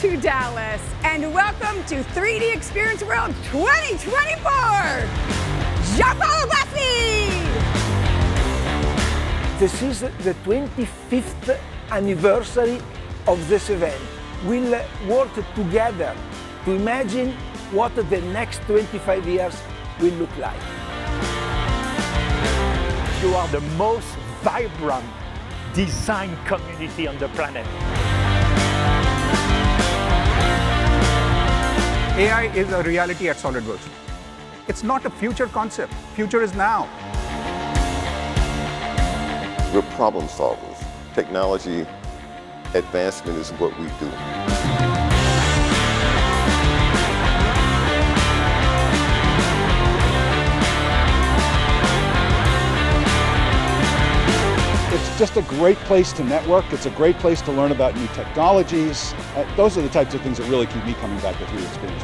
to Dallas, and welcome to 3D Experience World 2024. Jean-Paul Bassi! This is the 25th anniversary of this event. We'll work together to imagine what the next 25 years will look like. You are the most vibrant design community on the planet. AI is a reality at Solidworks. It's not a future concept. Future is now. We're problem solvers. Technology advancement is what we do. It's just a great place to network. It's a great place to learn about new technologies. Those are the types of things that really keep me coming back to 3DEXPERIENCE.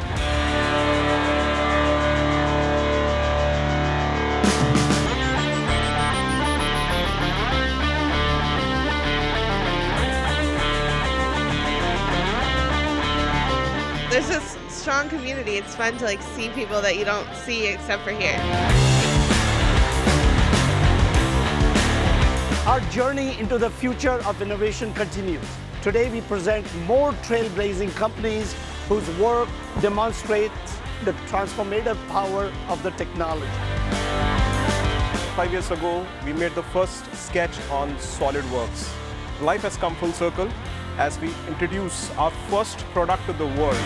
There's this strong community. It's fun to see people that you don't see except for here. Our journey into the future of innovation continues. Today we present more trailblazing companies whose work demonstrates the transformative power of the technology. 5 years ago, we made the first sketch on Solidworks. Life has come full circle as we introduce our first product to the world.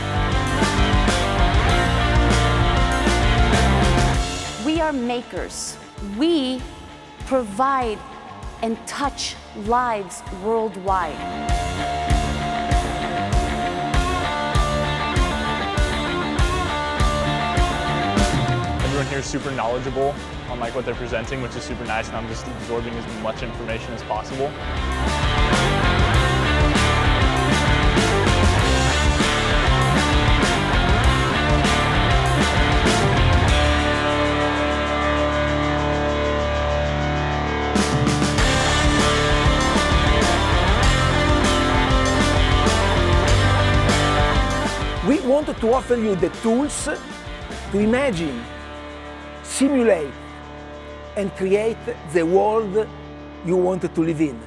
We are makers. We provide and touch lives worldwide. Everyone here is super knowledgeable on what they're presenting, which is super nice, and I'm just absorbing as much information as possible. We wanted to offer you the tools to imagine, simulate, and create the world you wanted to live in.